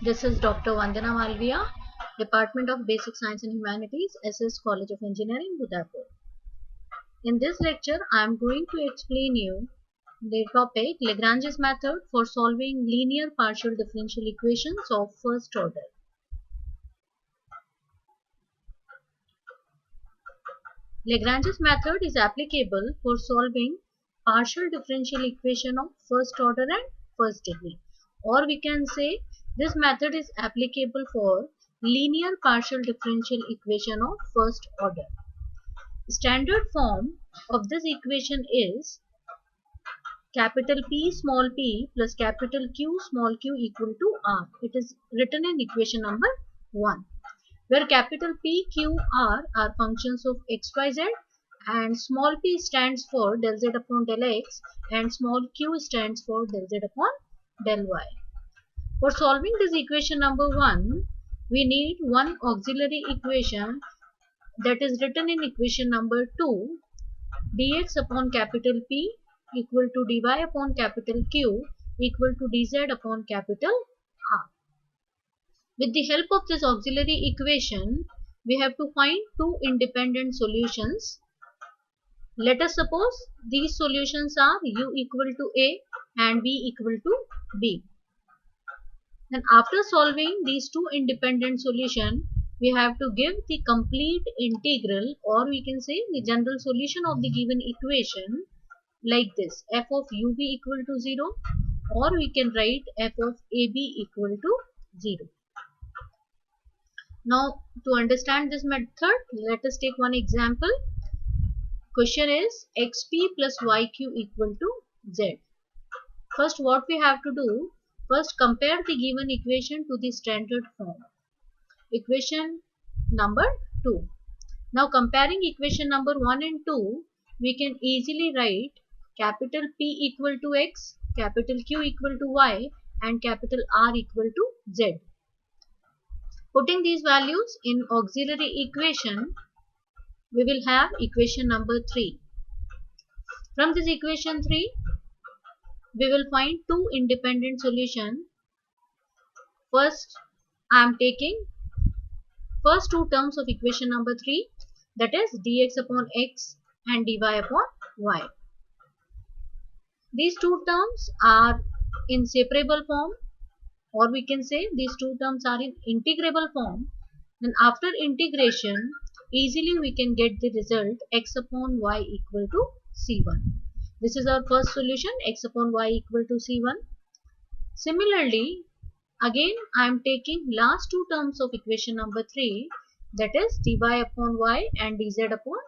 This is Dr. Vandana Malviya, Department of Basic Science and Humanities, SS College of Engineering, Udaipur. In this lecture, I am going to explain you the topic Lagrange's method for solving linear partial differential equations of first order. Lagrange's method is applicable for solving partial differential equation of first order and first degree. Or we can say this method is applicable for linear partial differential equation of first order. Standard form of this equation is capital P small p plus capital Q small q equal to R. It is written in equation number 1, where capital P, Q, R are functions of x, y, z, and small p stands for del z upon del x and small q stands for del z upon del y. For solving this equation number 1, we need one auxiliary equation that is written in equation number 2, dx upon capital P equal to dy upon capital Q equal to dz upon capital R. With the help of this auxiliary equation, we have to find two independent solutions. Let us suppose these solutions are u equal to a and v equal to b. Then after solving these two independent solutions, we have to give the complete integral, or we can say the general solution of the given equation like this: f of ub equal to 0, or we can write f of ab equal to 0. Now, to understand this method, let us take one example. Question is xp plus yq equal to z. First, what we have to do, first compare the given equation to the standard form. Equation number 2. Now, comparing equation number 1 and 2, we can easily write capital P equal to x, capital Q equal to y, and capital R equal to z. Putting these values in auxiliary equation, we will have equation number 3. From this equation 3, we will find two independent solutions. First, I am taking first two terms of equation number 3, that is dx upon x and dy upon y. These two terms are in separable form, or we can say these two terms are in integrable form. Then after integration, easily we can get the result x upon y equal to c1. This is our first solution, x upon y equal to c1. Similarly, again I am taking last two terms of equation number 3, that is dy upon y and dz upon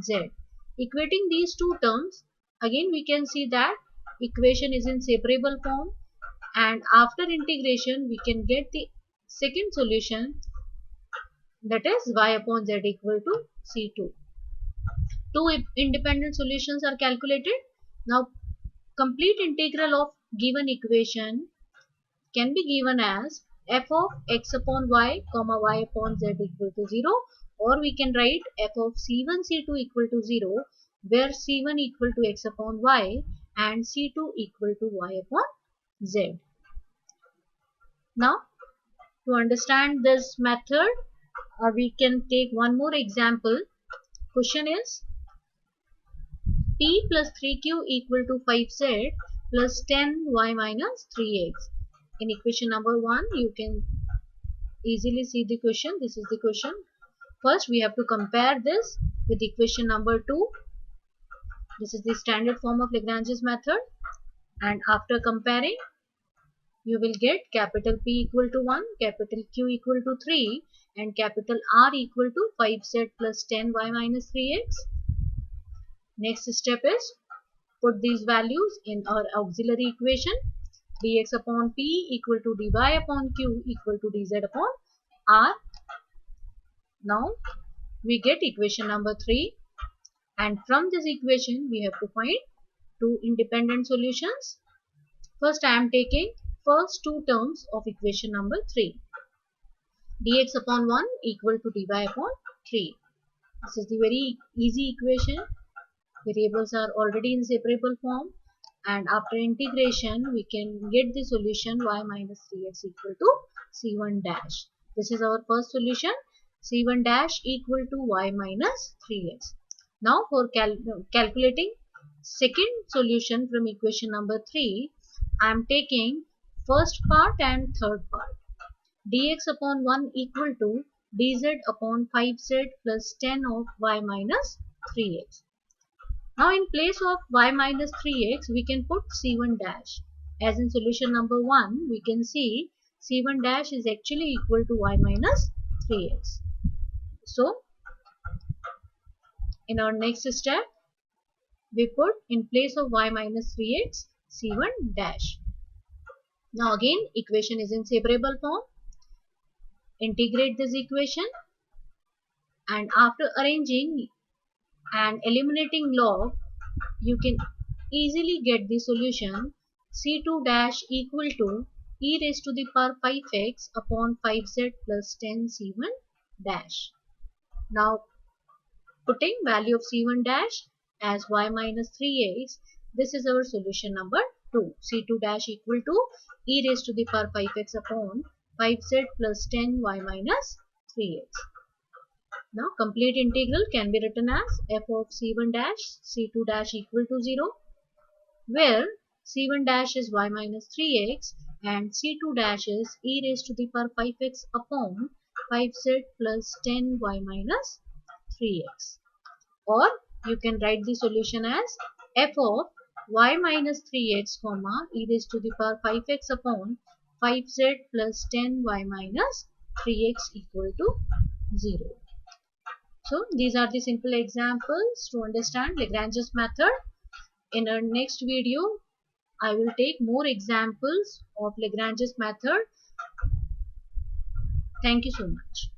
z. Equating these two terms, again we can see that equation is in separable form, and after integration we can get the second solution, that is y upon z equal to c2. Two independent solutions are calculated. Now, complete integral of given equation can be given as f of x upon y comma y upon z equal to 0, or we can write f of c1 c2 equal to 0, where c1 equal to x upon y and c2 equal to y upon z. Now, to understand this method, we can take one more example. Question is p plus 3q equal to 5z plus 10y minus 3x. In equation number 1, you can easily see the question. This is the question. First, we have to compare this with equation number 2. This is the standard form of Lagrange's method. And after comparing, you will get capital P equal to 1, capital Q equal to 3, and capital R equal to 5z plus 10y minus 3x. Next step is put these values in our auxiliary equation. Dx upon P equal to dy upon Q equal to dz upon R. Now, we get equation number 3, and from this equation we have to find two independent solutions. First, I am taking first two terms of equation number 3. Dx upon 1 equal to dy upon 3. This is the very easy equation. Variables are already in separable form. and after integration we can get the solution y minus 3x equal to c1 dash. This is our first solution, c1 dash equal to y minus 3x. Now for calculating second solution from equation number 3, I am taking first part and third part. Dx upon 1 equal to dz upon 5z plus 10 of y minus 3x. Now in place of y minus 3x we can put c1 dash. As in solution number 1 we can see c1 dash is actually equal to y minus 3x. So in our next step we put in place of y minus 3x c1 dash. Now again equation is in separable form. Integrate this equation, and after arranging and eliminating log you can easily get the solution c2 dash equal to e raised to the power 5x upon 5z plus 10 c1 dash. Now putting value of c1 dash as y minus 3x, this is our solution number 2. c2 dash equal to e raised to the power 5x upon 5z plus 10 y minus 3x. Now complete integral can be written as f of c1 dash c2 dash equal to 0, where c1 dash is y minus 3x and c2 dash is e raised to the power 5x upon 5z plus 10 y minus 3x. Or you can write the solution as f of y minus 3x comma e raised to the power 5x upon 5z plus 10 y minus 3x equal to 0. So these are the simple examples to understand Lagrange's method. In our next video, I will take more examples of Lagrange's method. Thank you so much.